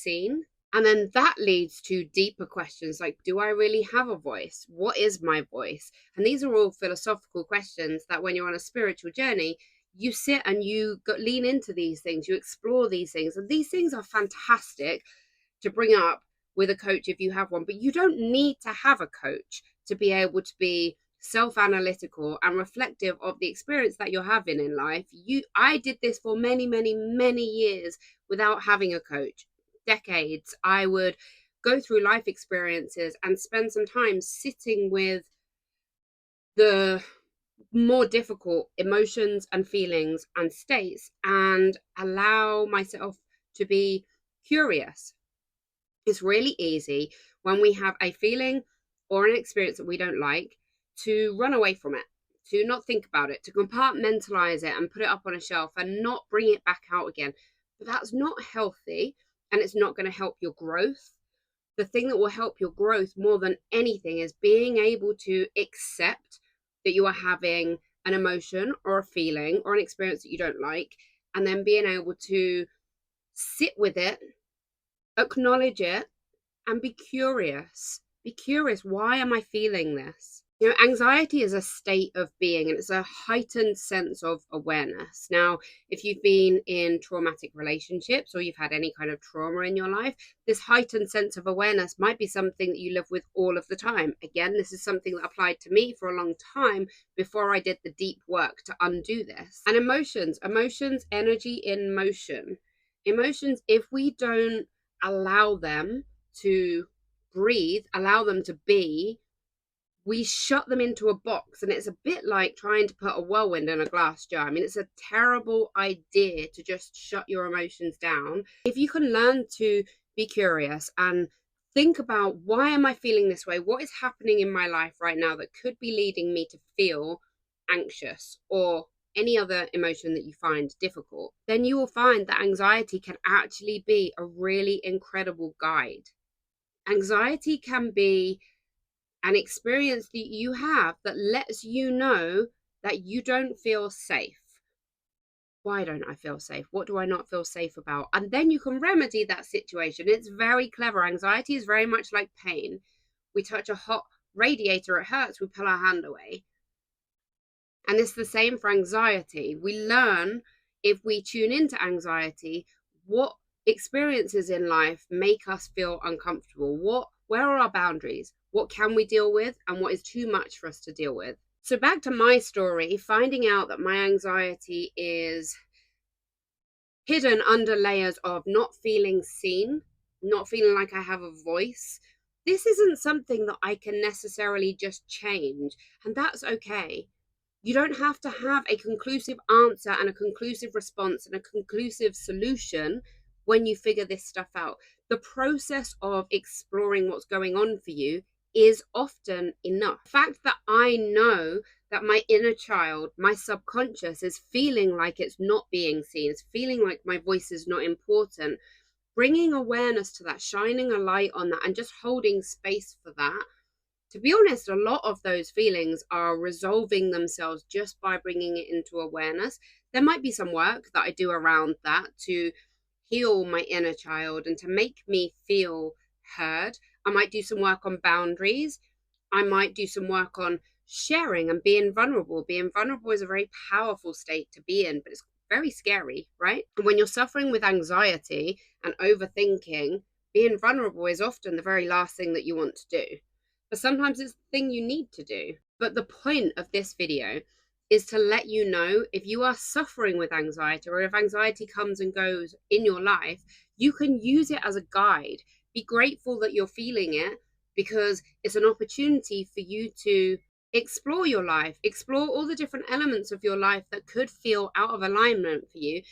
seen. And then that leads to deeper questions like, do I really have a voice? What is my voice? And these are all philosophical questions that when you're on a spiritual journey, you sit and you lean into these things, you explore these things. And these things are fantastic to bring up with a coach if you have one. But you don't need to have a coach to be able to be self-analytical and reflective of the experience that you're having in life. I did this for many, many, many years without having a coach. Decades. I would go through life experiences and spend some time sitting with the more difficult emotions and feelings and states and allow myself to be curious. It's really easy when we have a feeling or an experience that we don't like to run away from it, to not think about it, to compartmentalize it and put it up on a shelf and not bring it back out again. But that's not healthy, and it's not going to help your growth. The thing that will help your growth more than anything is being able to accept that you are having an emotion or a feeling or an experience that you don't like, and then being able to sit with it, acknowledge it, and be curious. Be curious. Why am I feeling this? Anxiety is a state of being, and it's a heightened sense of awareness. Now, if you've been in traumatic relationships or you've had any kind of trauma in your life, this heightened sense of awareness might be something that you live with all of the time. Again, this is something that applied to me for a long time before I did the deep work to undo this. And emotions, energy in motion. Emotions, if we don't allow them to breathe, allow them to be, we shut them into a box, and it's a bit like trying to put a whirlwind in a glass jar. I mean, it's a terrible idea to just shut your emotions down. If you can learn to be curious and think about, why am I feeling this way? What is happening in my life right now that could be leading me to feel anxious or any other emotion that you find difficult? Then you will find that anxiety can actually be a really incredible guide. Anxiety can be an experience that you have that lets you know that you don't feel safe. Why don't I feel safe? What do I not feel safe about? And then you can remedy that situation. It's very clever. Anxiety is very much like pain. We touch a hot radiator, it hurts, we pull our hand away. And it's the same for anxiety. We learn, if we tune into anxiety, what experiences in life make us feel uncomfortable. Where are our boundaries? What can we deal with, and what is too much for us to deal with? So back to my story, finding out that my anxiety is hidden under layers of not feeling seen, not feeling like I have a voice. This isn't something that I can necessarily just change, and that's okay. You don't have to have a conclusive answer and a conclusive response and a conclusive solution when you figure this stuff out. The process of exploring what's going on for you is often enough. The fact that I know that my inner child, my subconscious, is feeling like it's not being seen, it's feeling like my voice is not important, bringing awareness to that, shining a light on that, and just holding space for that. To be honest, a lot of those feelings are resolving themselves just by bringing it into awareness. There might be some work that I do around that to heal my inner child and to make me feel heard. I might do some work on boundaries. I might do some work on sharing and being vulnerable. Being vulnerable is a very powerful state to be in, but it's very scary, right? And when you're suffering with anxiety and overthinking, being vulnerable is often the very last thing that you want to do. But sometimes it's the thing you need to do. But the point of this video is to let you know, if you are suffering with anxiety, or if anxiety comes and goes in your life, you can use it as a guide. Be grateful that you're feeling it, because it's an opportunity for you to explore your life, explore all the different elements of your life that could feel out of alignment for you.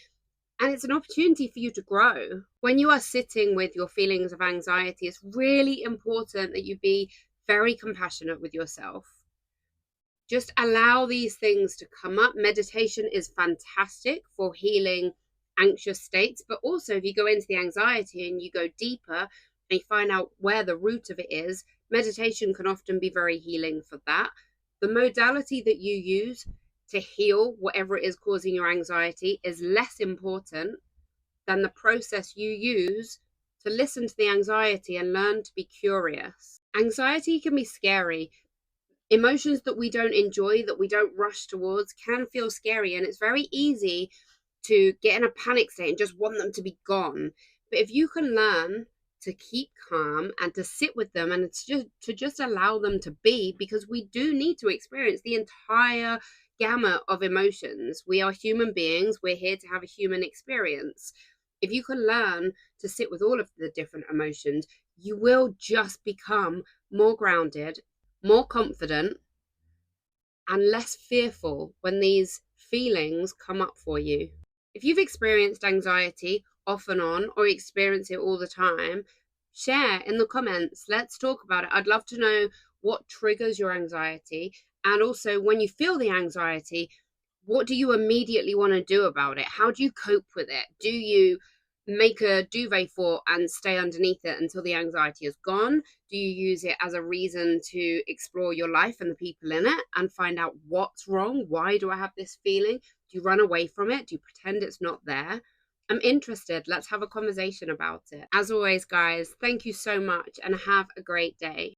And it's an opportunity for you to grow. When you are sitting with your feelings of anxiety, it's really important that you be very compassionate with yourself. Just allow these things to come up. Meditation is fantastic for healing anxious states, but also if you go into the anxiety and you go deeper and you find out where the root of it is, meditation can often be very healing for that. The modality that you use to heal whatever it is causing your anxiety is less important than the process you use to listen to the anxiety and learn to be curious. Anxiety can be scary. Emotions that we don't enjoy, that we don't rush towards, can feel scary, and it's very easy to get in a panic state and just want them to be gone. But if you can learn to keep calm and to sit with them and to just allow them to be, because we do need to experience the entire gamut of emotions. We are human beings, we're here to have a human experience. If you can learn to sit with all of the different emotions, you will just become more grounded, more confident, and less fearful when these feelings come up for you. If you've experienced anxiety off and on, or experience it all the time, share in the comments. Let's talk about it. I'd love to know what triggers your anxiety. And also, when you feel the anxiety, what do you immediately want to do about it? How do you cope with it? Do you make a duvet fort and stay underneath it until the anxiety is gone? Do you use it as a reason to explore your life and the people in it and find out what's wrong? Why do I have this feeling? Do you run away from it? Do you pretend it's not there? I'm interested. Let's have a conversation about it. As always, guys, thank you so much and have a great day.